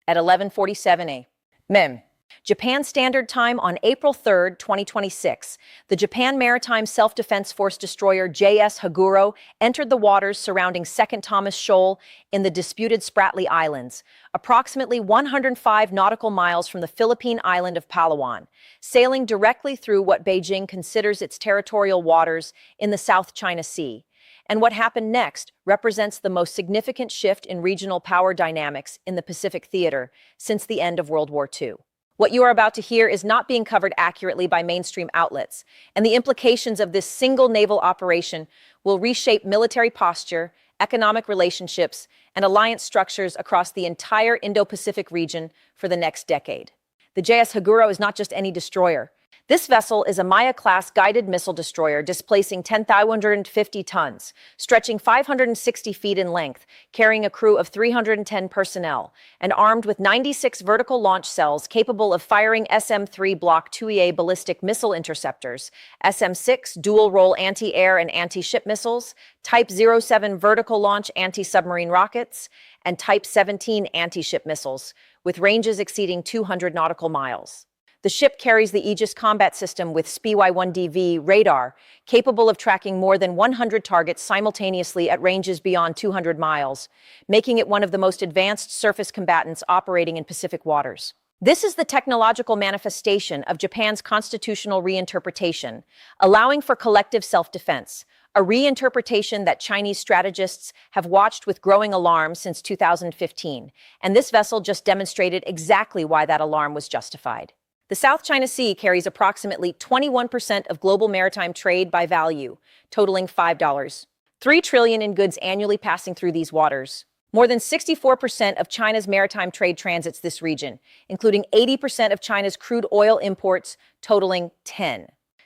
at 11:47 a.m. Japan Standard Time on April 3, 2026, the Japan Maritime Self-Defense Force destroyer JS Haguro entered the waters surrounding Second Thomas Shoal in the disputed Spratly Islands, approximately 105 nautical miles from the Philippine island of Palawan, sailing directly through what Beijing considers its territorial waters in the South China Sea. And what happened next represents the most significant shift in regional power dynamics in the Pacific theater since the end of World War II. What you are about to hear is not being covered accurately by mainstream outlets, and the implications of this single naval operation will reshape military posture, economic relationships, and alliance structures across the entire Indo-Pacific region for the next decade. The JS Haguro is not just any destroyer. This vessel is a Maya-class guided missile destroyer displacing 10,150 tons, stretching 560 feet in length, carrying a crew of 310 personnel, and armed with 96 vertical launch cells capable of firing SM-3 Block 2EA ballistic missile interceptors, SM-6 dual-role anti-air and anti-ship missiles, Type 07 vertical launch anti-submarine rockets, and Type 17 anti-ship missiles, with ranges exceeding 200 nautical miles. The ship carries the Aegis Combat System with SPY-1DV radar, capable of tracking more than 100 targets simultaneously at ranges beyond 200 miles, making it one of the most advanced surface combatants operating in Pacific waters. This is the technological manifestation of Japan's constitutional reinterpretation, allowing for collective self-defense, a reinterpretation that Chinese strategists have watched with growing alarm since 2015, and this vessel just demonstrated exactly why that alarm was justified. The South China Sea carries approximately 21% of global maritime trade by value, totaling $5.3 trillion in goods annually passing through these waters. More than 64% of China's maritime trade transits this region, including 80% of China's crude oil imports, totaling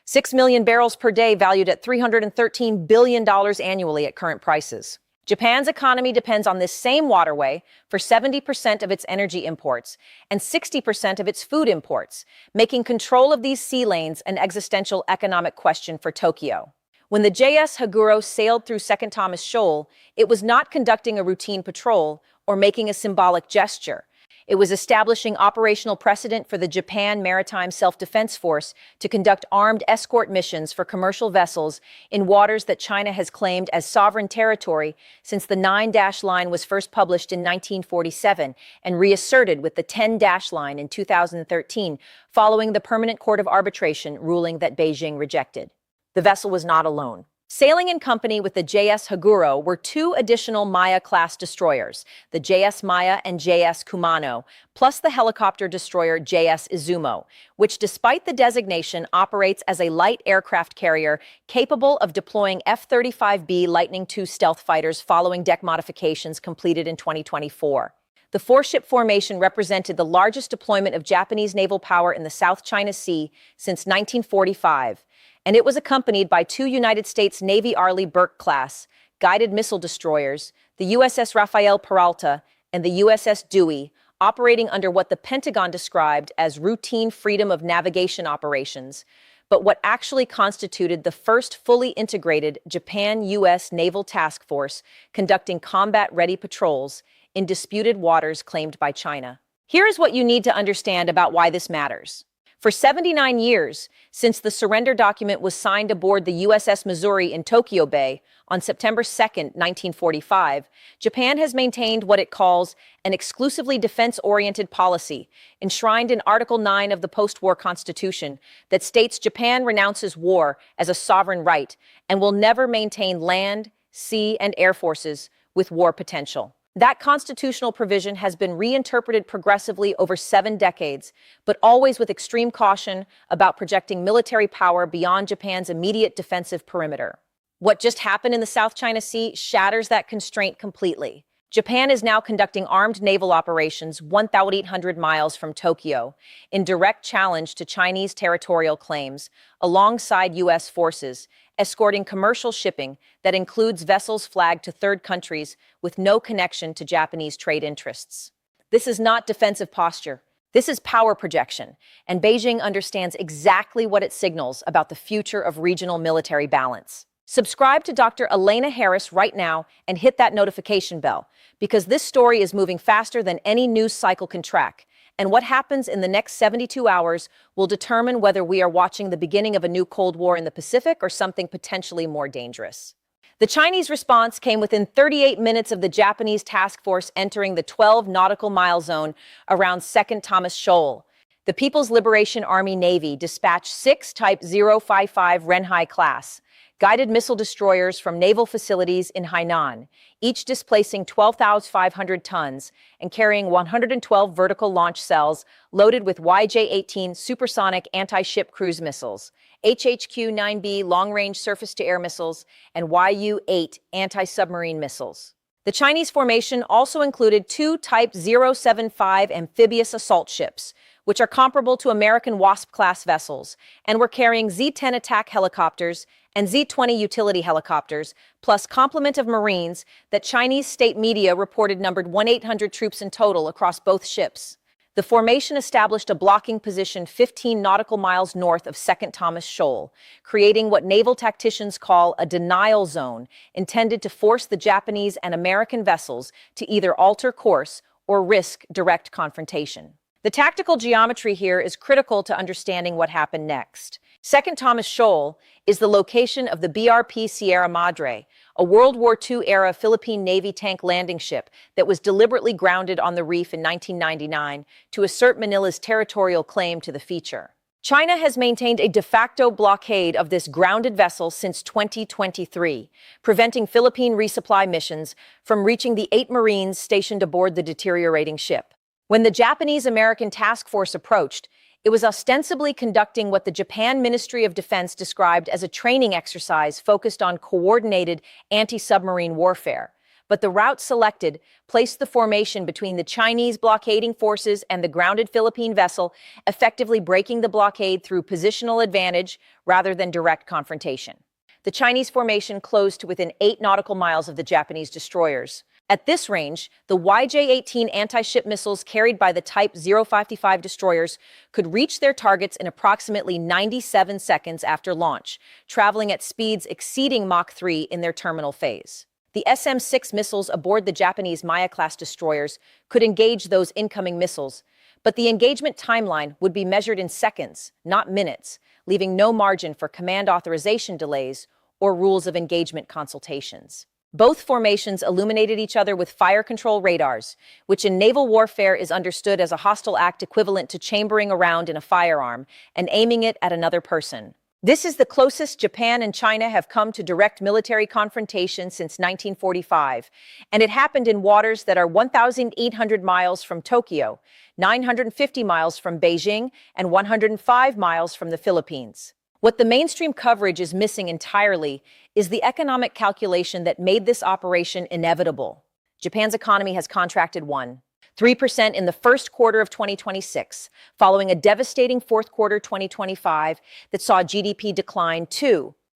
6 million barrels per day, valued at $313 billion annually at current prices. Japan's economy depends on this same waterway for 70% of its energy imports and 60% of its food imports, making control of these sea lanes an existential economic question for Tokyo. When the JS Haguro sailed through Second Thomas Shoal, it was not conducting a routine patrol or making a symbolic gesture. It was establishing operational precedent for the Japan Maritime Self-Defense Force to conduct armed escort missions for commercial vessels in waters that China has claimed as sovereign territory since the 9-line was first published in 1947 and reasserted with the 10-line in 2013, following the Permanent Court of Arbitration ruling that Beijing rejected. The vessel was not alone. Sailing in company with the JS Haguro were two additional Maya-class destroyers, the JS Maya and JS Kumano, plus the helicopter destroyer JS Izumo, which, despite the designation, operates as a light aircraft carrier capable of deploying F-35B Lightning II stealth fighters following deck modifications completed in 2024. The four-ship formation represented the largest deployment of Japanese naval power in the South China Sea since 1945, and it was accompanied by two United States Navy Arleigh Burke-class guided missile destroyers, the USS Rafael Peralta and the USS Dewey, operating under what the Pentagon described as routine freedom of navigation operations, but what actually constituted the first fully integrated Japan-US naval task force conducting combat-ready patrols in disputed waters claimed by China. Here is what you need to understand about why this matters. For 79 years, since the surrender document was signed aboard the USS Missouri in Tokyo Bay on September 2, 1945, Japan has maintained what it calls an exclusively defense-oriented policy, enshrined in Article 9 of the post-war Constitution, that states Japan renounces war as a sovereign right and will never maintain land, sea, and air forces with war potential. That constitutional provision has been reinterpreted progressively over 7 decades, but always with extreme caution about projecting military power beyond Japan's immediate defensive perimeter. What just happened in the South China Sea shatters that constraint completely. Japan is now conducting armed naval operations 1,800 miles from Tokyo, in direct challenge to Chinese territorial claims, alongside U.S. forces, escorting commercial shipping that includes vessels flagged to third countries with no connection to Japanese trade interests. This is not defensive posture. This is power projection, and Beijing understands exactly what it signals about the future of regional military balance. Subscribe to Dr. Elena Harris right now and hit that notification bell, because this story is moving faster than any news cycle can track. And what happens in the next 72 hours will determine whether we are watching the beginning of a new Cold War in the Pacific or something potentially more dangerous. The Chinese response came within 38 minutes of the Japanese task force entering the 12 nautical mile zone around Second Thomas Shoal. The People's Liberation Army Navy dispatched 6 Type 055 Renhai class guided missile destroyers from naval facilities in Hainan, each displacing 12,500 tons and carrying 112 vertical launch cells loaded with YJ-18 supersonic anti-ship cruise missiles, HHQ-9B long-range surface-to-air missiles, and YU-8 anti-submarine missiles. The Chinese formation also included 2 Type 075 amphibious assault ships, which are comparable to American Wasp-class vessels, and were carrying Z-10 attack helicopters and Z-20 utility helicopters, plus complement of Marines that Chinese state media reported numbered 1,800 troops in total across both ships. The formation established a blocking position 15 nautical miles north of Second Thomas Shoal, creating what naval tacticians call a denial zone, intended to force the Japanese and American vessels to either alter course or risk direct confrontation. The tactical geometry here is critical to understanding what happened next. Second Thomas Shoal is the location of the BRP Sierra Madre, a World War II-era Philippine Navy tank landing ship that was deliberately grounded on the reef in 1999 to assert Manila's territorial claim to the feature. China has maintained a de facto blockade of this grounded vessel since 2023, preventing Philippine resupply missions from reaching the 8 Marines stationed aboard the deteriorating ship. When the Japanese-American task force approached, it was ostensibly conducting what the Japan Ministry of Defense described as a training exercise focused on coordinated anti-submarine warfare. But the route selected placed the formation between the Chinese blockading forces and the grounded Philippine vessel, effectively breaking the blockade through positional advantage rather than direct confrontation. The Chinese formation closed to within 8 nautical miles of the Japanese destroyers. At this range, the YJ-18 anti-ship missiles carried by the Type 055 destroyers could reach their targets in approximately 97 seconds after launch, traveling at speeds exceeding Mach 3 in their terminal phase. The SM-6 missiles aboard the Japanese Maya-class destroyers could engage those incoming missiles, but the engagement timeline would be measured in seconds, not minutes, leaving no margin for command authorization delays or rules of engagement consultations. Both formations illuminated each other with fire control radars, which in naval warfare is understood as a hostile act equivalent to chambering a round in a firearm and aiming it at another person. This is the closest Japan and China have come to direct military confrontation since 1945, and it happened in waters that are 1,800 miles from Tokyo, 950 miles from Beijing, and 105 miles from the Philippines. What the mainstream coverage is missing entirely is the economic calculation that made this operation inevitable. Japan's economy has contracted 3% in the first quarter of 2026, following a devastating fourth quarter 2025 that saw GDP decline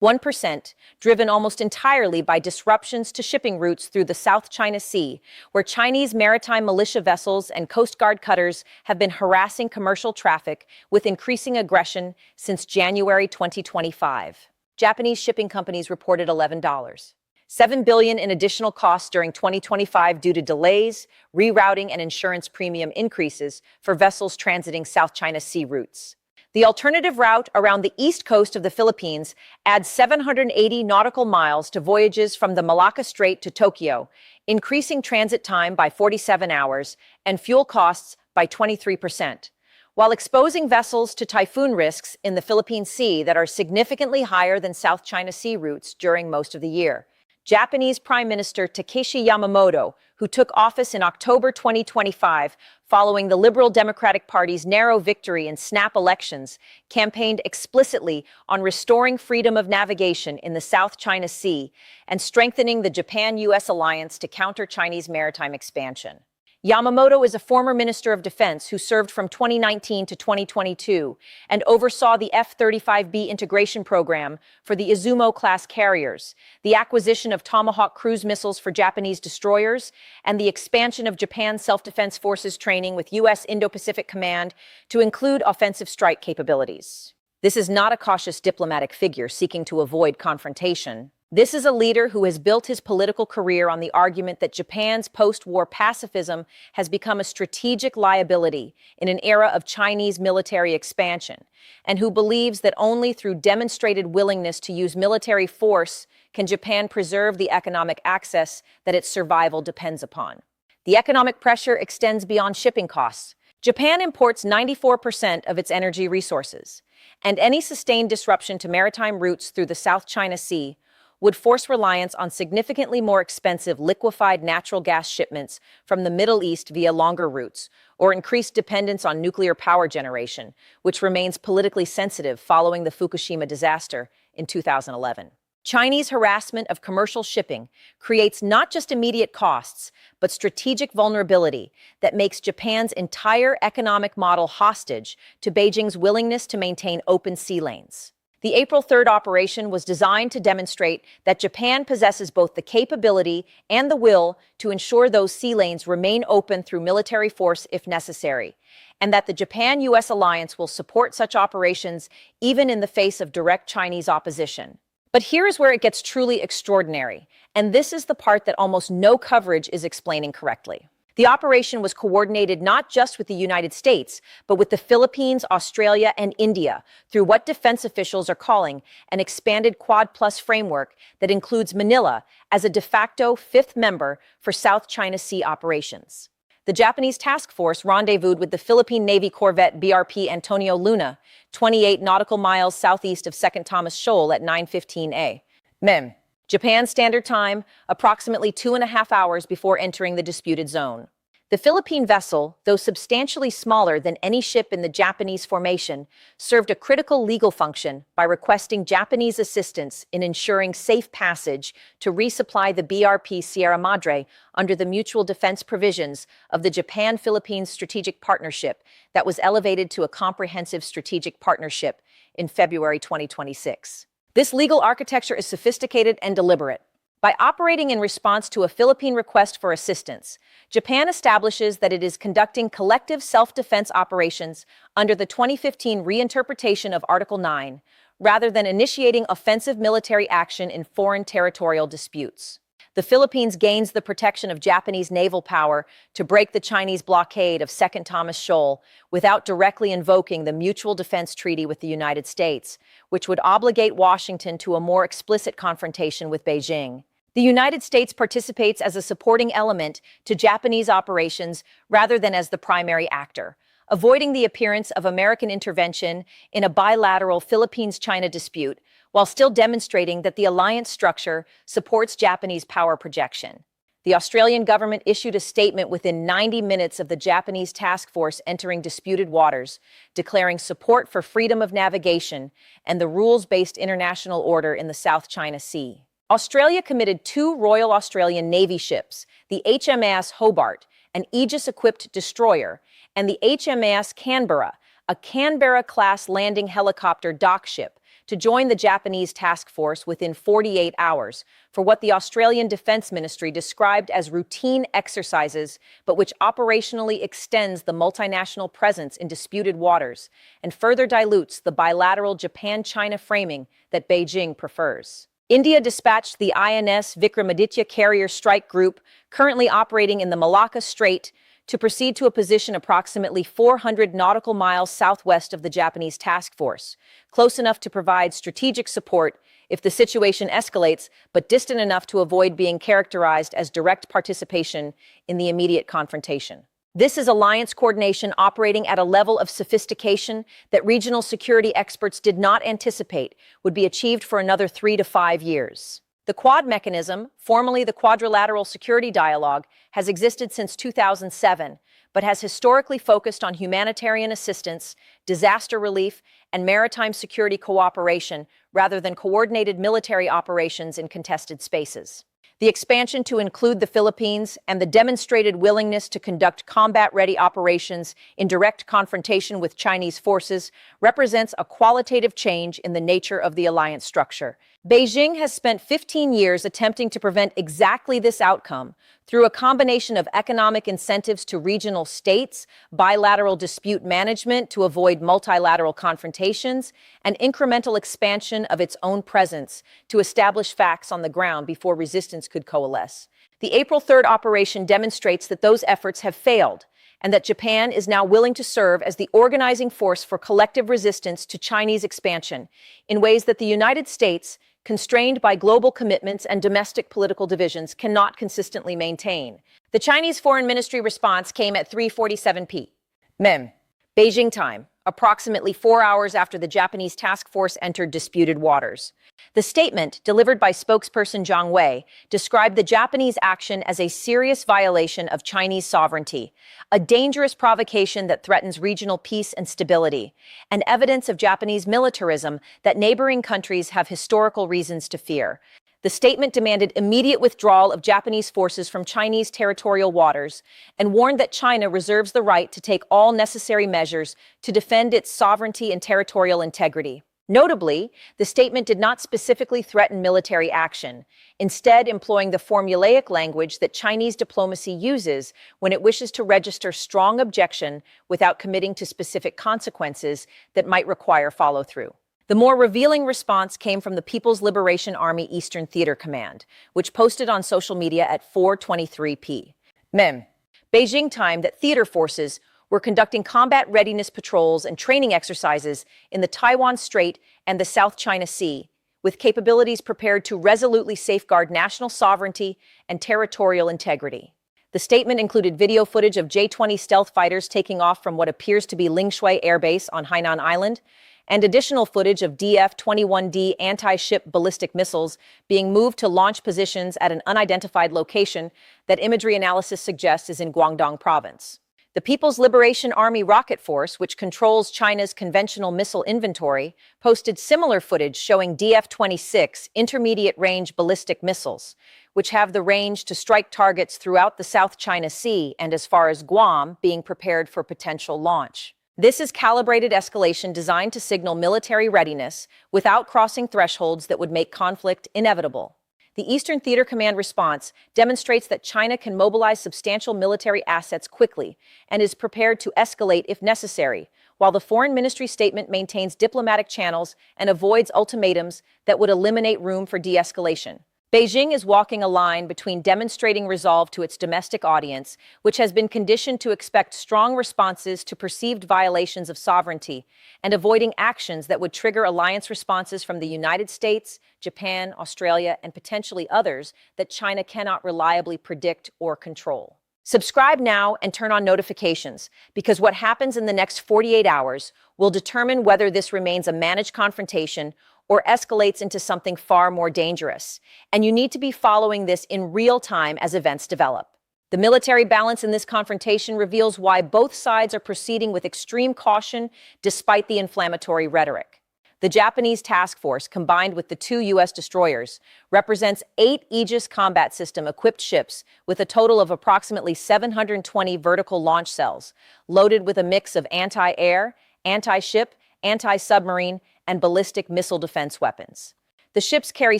1%, driven almost entirely by disruptions to shipping routes through the South China Sea, where Chinese maritime militia vessels and Coast Guard cutters have been harassing commercial traffic with increasing aggression since January 2025. Japanese shipping companies reported $7 billion in additional costs during 2025 due to delays, rerouting, and insurance premium increases for vessels transiting South China Sea routes. The alternative route around the east coast of the Philippines adds 780 nautical miles to voyages from the Malacca Strait to Tokyo, increasing transit time by 47 hours and fuel costs by 23%, while exposing vessels to typhoon risks in the Philippine Sea that are significantly higher than South China Sea routes during most of the year. Japanese Prime Minister Takeshi Yamamoto, who took office in October 2025 following the Liberal Democratic Party's narrow victory in snap elections, campaigned explicitly on restoring freedom of navigation in the South China Sea and strengthening the Japan-US alliance to counter Chinese maritime expansion. Yamamoto is a former Minister of Defense who served from 2019 to 2022 and oversaw the F-35B integration program for the Izumo-class carriers, the acquisition of Tomahawk cruise missiles for Japanese destroyers, and the expansion of Japan's self-defense forces training with U.S. Indo-Pacific Command to include offensive strike capabilities. This is not a cautious diplomatic figure seeking to avoid confrontation. This is a leader who has built his political career on the argument that Japan's post-war pacifism has become a strategic liability in an era of Chinese military expansion, and who believes that only through demonstrated willingness to use military force can Japan preserve the economic access that its survival depends upon. The economic pressure extends beyond shipping costs. Japan imports 94% of its energy resources, and any sustained disruption to maritime routes through the South China Sea would force reliance on significantly more expensive liquefied natural gas shipments from the Middle East via longer routes, or increased dependence on nuclear power generation, which remains politically sensitive following the Fukushima disaster in 2011. Chinese harassment of commercial shipping creates not just immediate costs, but strategic vulnerability that makes Japan's entire economic model hostage to Beijing's willingness to maintain open sea lanes. The April 3rd operation was designed to demonstrate that Japan possesses both the capability and the will to ensure those sea lanes remain open through military force if necessary, and that the Japan-US alliance will support such operations even in the face of direct Chinese opposition. But here is where it gets truly extraordinary, and this is the part that almost no coverage is explaining correctly. The operation was coordinated not just with the United States, but with the Philippines, Australia, and India through what defense officials are calling an expanded Quad Plus framework that includes Manila as a de facto fifth member for South China Sea operations. The Japanese task force rendezvoused with the Philippine Navy corvette BRP Antonio Luna, 28 nautical miles southeast of Second Thomas Shoal at 9:15 a.m. Japan Standard Time, approximately 2.5 hours before entering the disputed zone. The Philippine vessel, though substantially smaller than any ship in the Japanese formation, served a critical legal function by requesting Japanese assistance in ensuring safe passage to resupply the BRP Sierra Madre under the mutual defense provisions of the Japan-Philippines Strategic Partnership that was elevated to a comprehensive strategic partnership in February 2026. This legal architecture is sophisticated and deliberate. By operating in response to a Philippine request for assistance, Japan establishes that it is conducting collective self-defense operations under the 2015 reinterpretation of Article 9, rather than initiating offensive military action in foreign territorial disputes. The Philippines gains the protection of Japanese naval power to break the Chinese blockade of Second Thomas Shoal without directly invoking the Mutual Defense Treaty with the United States, which would obligate Washington to a more explicit confrontation with Beijing. The United States participates as a supporting element to Japanese operations rather than as the primary actor, avoiding the appearance of American intervention in a bilateral Philippines-China dispute, while still demonstrating that the alliance structure supports Japanese power projection. The Australian government issued a statement within 90 minutes of the Japanese task force entering disputed waters, declaring support for freedom of navigation and the rules-based international order in the South China Sea. Australia committed 2 Royal Australian Navy ships, the HMAS Hobart, an Aegis-equipped destroyer, and the HMAS Canberra, a Canberra-class landing helicopter dock ship, to join the Japanese task force within 48 hours for what the Australian Defence Ministry described as routine exercises, but which operationally extends the multinational presence in disputed waters and further dilutes the bilateral Japan-China framing that Beijing prefers. India dispatched the INS Vikramaditya Carrier Strike Group, currently operating in the Malacca Strait, to proceed to a position approximately 400 nautical miles southwest of the Japanese task force, close enough to provide strategic support if the situation escalates, but distant enough to avoid being characterized as direct participation in the immediate confrontation. This is alliance coordination operating at a level of sophistication that regional security experts did not anticipate would be achieved for another 3 to 5 years. The Quad mechanism, formerly the Quadrilateral Security Dialogue, has existed since 2007, but has historically focused on humanitarian assistance, disaster relief, and maritime security cooperation rather than coordinated military operations in contested spaces. The expansion to include the Philippines and the demonstrated willingness to conduct combat-ready operations in direct confrontation with Chinese forces represents a qualitative change in the nature of the alliance structure. Beijing has spent 15 years attempting to prevent exactly this outcome through a combination of economic incentives to regional states, bilateral dispute management to avoid multilateral confrontations, and incremental expansion of its own presence to establish facts on the ground before resistance could coalesce. The April 3rd operation demonstrates that those efforts have failed, and that Japan is now willing to serve as the organizing force for collective resistance to Chinese expansion in ways that the United States, constrained by global commitments and domestic political divisions, cannot consistently maintain. The Chinese Foreign Ministry response came at 3:47 p.m. Beijing time, approximately 4 hours after the Japanese task force entered disputed waters. The statement, delivered by spokesperson Zhang Wei, described the Japanese action as a serious violation of Chinese sovereignty, a dangerous provocation that threatens regional peace and stability, and evidence of Japanese militarism that neighboring countries have historical reasons to fear. The statement demanded immediate withdrawal of Japanese forces from Chinese territorial waters and warned that China reserves the right to take all necessary measures to defend its sovereignty and territorial integrity. Notably, the statement did not specifically threaten military action, instead employing the formulaic language that Chinese diplomacy uses when it wishes to register strong objection without committing to specific consequences that might require follow-through. The more revealing response came from the People's Liberation Army Eastern Theater Command, which posted on social media at 4:23 p.m. Beijing time that theater forces were conducting combat readiness patrols and training exercises in the Taiwan Strait and the South China Sea, with capabilities prepared to resolutely safeguard national sovereignty and territorial integrity. The statement included video footage of J-20 stealth fighters taking off from what appears to be Lingshui Air Base on Hainan Island, and additional footage of DF-21D anti-ship ballistic missiles being moved to launch positions at an unidentified location that imagery analysis suggests is in Guangdong Province. The People's Liberation Army Rocket Force, which controls China's conventional missile inventory, posted similar footage showing DF-26 intermediate-range ballistic missiles, which have the range to strike targets throughout the South China Sea and as far as Guam, being prepared for potential launch. This is calibrated escalation designed to signal military readiness without crossing thresholds that would make conflict inevitable. The Eastern Theater Command response demonstrates that China can mobilize substantial military assets quickly and is prepared to escalate if necessary, while the Foreign Ministry statement maintains diplomatic channels and avoids ultimatums that would eliminate room for de-escalation. Beijing is walking a line between demonstrating resolve to its domestic audience, which has been conditioned to expect strong responses to perceived violations of sovereignty, and avoiding actions that would trigger alliance responses from the United States, Japan, Australia, and potentially others that China cannot reliably predict or control. Subscribe now and turn on notifications, because what happens in the next 48 hours will determine whether this remains a managed confrontation or escalates into something far more dangerous. And you need to be following this in real time as events develop. The military balance in this confrontation reveals why both sides are proceeding with extreme caution despite the inflammatory rhetoric. The Japanese task force, combined with the 2 U.S. destroyers, represents 8 Aegis combat system-equipped ships with a total of approximately 720 vertical launch cells, loaded with a mix of anti-air, anti-ship, anti-submarine, and ballistic missile defense weapons. The ships carry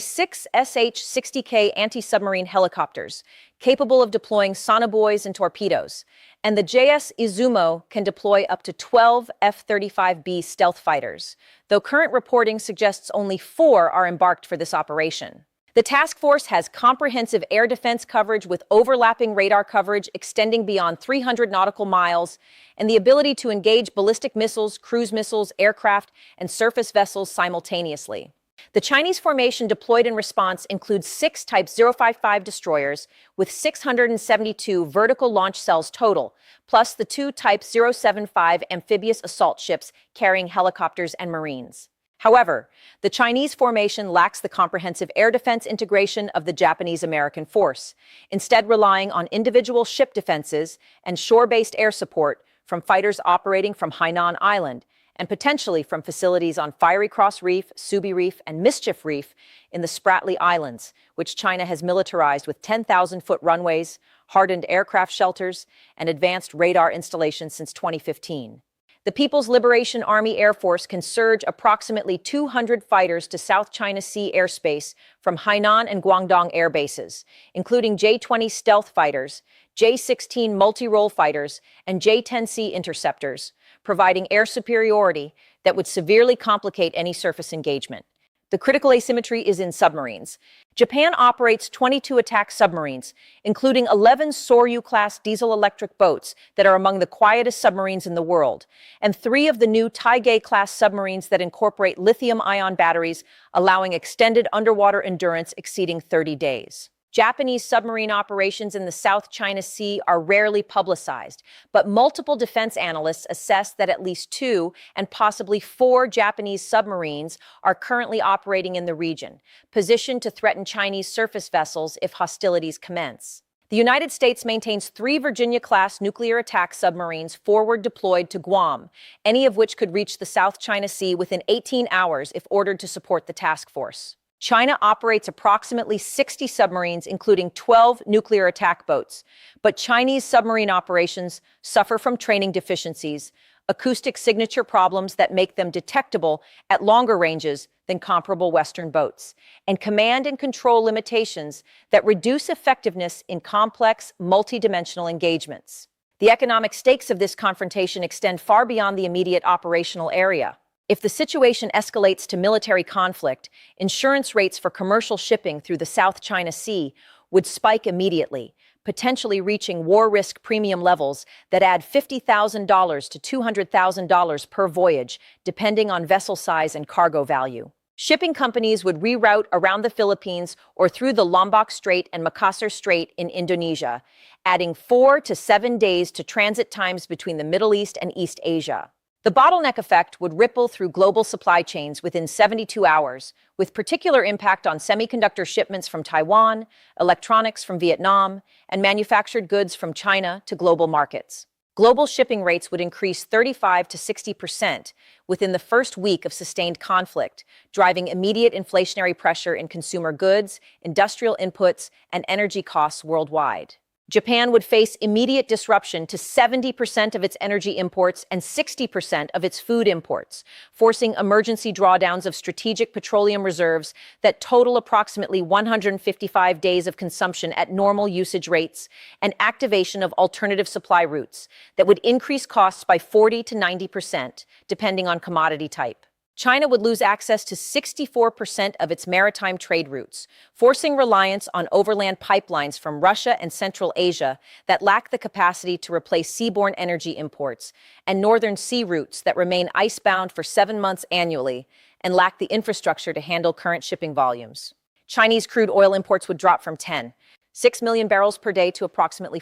6 SH-60K anti-submarine helicopters, capable of deploying sonobuoys and torpedoes, and the JS Izumo can deploy up to 12 F-35B stealth fighters, though current reporting suggests only 4 are embarked for this operation. The task force has comprehensive air defense coverage with overlapping radar coverage extending beyond 300 nautical miles and the ability to engage ballistic missiles, cruise missiles, aircraft, and surface vessels simultaneously. The Chinese formation deployed in response includes 6 Type 055 destroyers with 672 vertical launch cells total, plus the 2 Type 075 amphibious assault ships carrying helicopters and Marines. However, the Chinese formation lacks the comprehensive air defense integration of the Japanese-American force, instead relying on individual ship defenses and shore-based air support from fighters operating from Hainan Island and potentially from facilities on Fiery Cross Reef, Subi Reef, and Mischief Reef in the Spratly Islands, which China has militarized with 10,000-foot runways, hardened aircraft shelters, and advanced radar installations since 2015. The People's Liberation Army Air Force can surge approximately 200 fighters to South China Sea airspace from Hainan and Guangdong air bases, including J-20 stealth fighters, J-16 multi-role fighters, and J-10C interceptors, providing air superiority that would severely complicate any surface engagement. The critical asymmetry is in submarines. Japan operates 22 attack submarines, including 11 Soryu-class diesel-electric boats that are among the quietest submarines in the world, and 3 of the new Taigei-class submarines that incorporate lithium-ion batteries, allowing extended underwater endurance exceeding 30 days. Japanese submarine operations in the South China Sea are rarely publicized, but multiple defense analysts assess that at least 2 and possibly 4 Japanese submarines are currently operating in the region, positioned to threaten Chinese surface vessels if hostilities commence. The United States maintains 3 Virginia-class nuclear attack submarines forward deployed to Guam, any of which could reach the South China Sea within 18 hours if ordered to support the task force. China operates approximately 60 submarines, including 12 nuclear attack boats, but Chinese submarine operations suffer from training deficiencies, acoustic signature problems that make them detectable at longer ranges than comparable Western boats, and command and control limitations that reduce effectiveness in complex, multidimensional engagements. The economic stakes of this confrontation extend far beyond the immediate operational area. If the situation escalates to military conflict, insurance rates for commercial shipping through the South China Sea would spike immediately, potentially reaching war risk premium levels that add $50,000 to $200,000 per voyage, depending on vessel size and cargo value. Shipping companies would reroute around the Philippines or through the Lombok Strait and Makassar Strait in Indonesia, adding 4 to 7 days to transit times between the Middle East and East Asia. The bottleneck effect would ripple through global supply chains within 72 hours, with particular impact on semiconductor shipments from Taiwan, electronics from Vietnam, and manufactured goods from China to global markets. Global shipping rates would increase 35 to 60% within the first week of sustained conflict, driving immediate inflationary pressure in consumer goods, industrial inputs, and energy costs worldwide. Japan would face immediate disruption to 70% of its energy imports and 60% of its food imports, forcing emergency drawdowns of strategic petroleum reserves that total approximately 155 days of consumption at normal usage rates, and activation of alternative supply routes that would increase costs by 40 to 90%, depending on commodity type. China would lose access to 64% of its maritime trade routes, forcing reliance on overland pipelines from Russia and Central Asia that lack the capacity to replace seaborne energy imports, and northern sea routes that remain icebound for 7 months annually and lack the infrastructure to handle current shipping volumes. Chinese crude oil imports would drop from 6 million barrels per day to approximately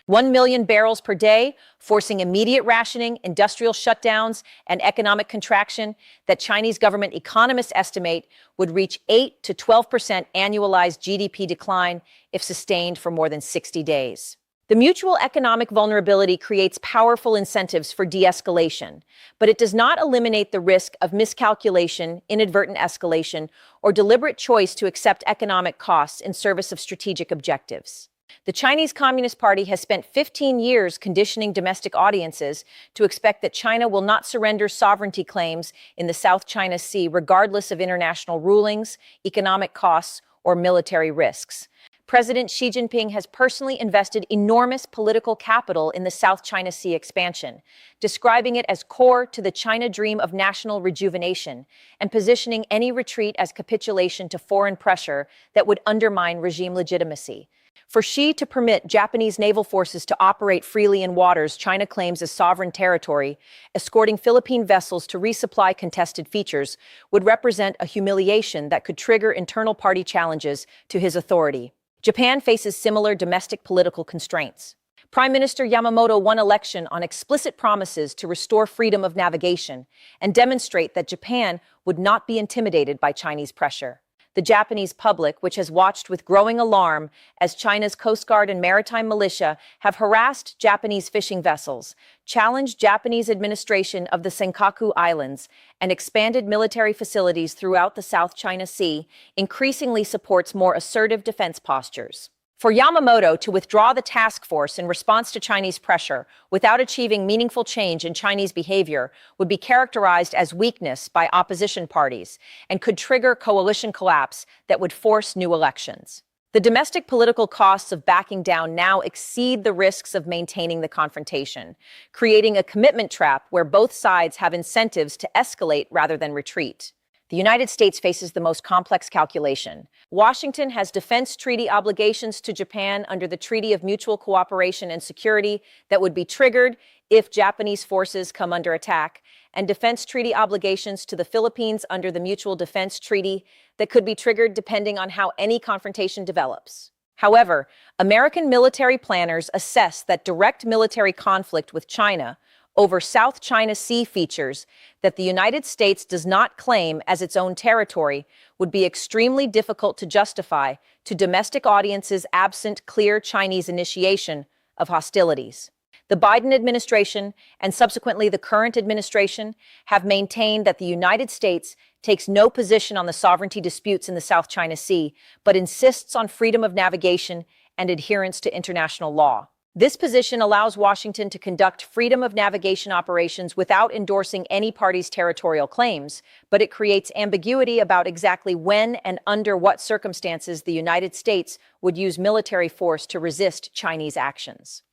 1 million barrels per day, forcing immediate rationing, industrial shutdowns, and economic contraction that Chinese government economists estimate would reach 8 to 12% annualized GDP decline if sustained for more than 60 days. The mutual economic vulnerability creates powerful incentives for de-escalation, but it does not eliminate the risk of miscalculation, inadvertent escalation, or deliberate choice to accept economic costs in service of strategic objectives. The Chinese Communist Party has spent 15 years conditioning domestic audiences to expect that China will not surrender sovereignty claims in the South China Sea regardless of international rulings, economic costs, or military risks. President Xi Jinping has personally invested enormous political capital in the South China Sea expansion, describing it as core to the China dream of national rejuvenation and positioning any retreat as capitulation to foreign pressure that would undermine regime legitimacy. For Xi to permit Japanese naval forces to operate freely in waters China claims as sovereign territory, escorting Philippine vessels to resupply contested features, would represent a humiliation that could trigger internal party challenges to his authority. Japan faces similar domestic political constraints. Prime Minister Yamamoto won election on explicit promises to restore freedom of navigation and demonstrate that Japan would not be intimidated by Chinese pressure. The Japanese public, which has watched with growing alarm as China's Coast Guard and maritime militia have harassed Japanese fishing vessels, challenged Japanese administration of the Senkaku Islands, and expanded military facilities throughout the South China Sea, increasingly supports more assertive defense postures. For Yamamoto to withdraw the task force in response to Chinese pressure without achieving meaningful change in Chinese behavior would be characterized as weakness by opposition parties and could trigger coalition collapse that would force new elections. The domestic political costs of backing down now exceed the risks of maintaining the confrontation, creating a commitment trap where both sides have incentives to escalate rather than retreat. The United States faces the most complex calculation. Washington has defense treaty obligations to Japan under the Treaty of Mutual Cooperation and Security that would be triggered if Japanese forces come under attack, and defense treaty obligations to the Philippines under the Mutual Defense Treaty that could be triggered depending on how any confrontation develops. However, American military planners assess that direct military conflict with China over South China Sea features that the United States does not claim as its own territory would be extremely difficult to justify to domestic audiences absent clear Chinese initiation of hostilities. The Biden administration, and subsequently the current administration, have maintained that the United States takes no position on the sovereignty disputes in the South China Sea, but insists on freedom of navigation and adherence to international law. This position allows Washington to conduct freedom of navigation operations without endorsing any party's territorial claims, but it creates ambiguity about exactly when and under what circumstances the United States would use military force to resist Chinese actions.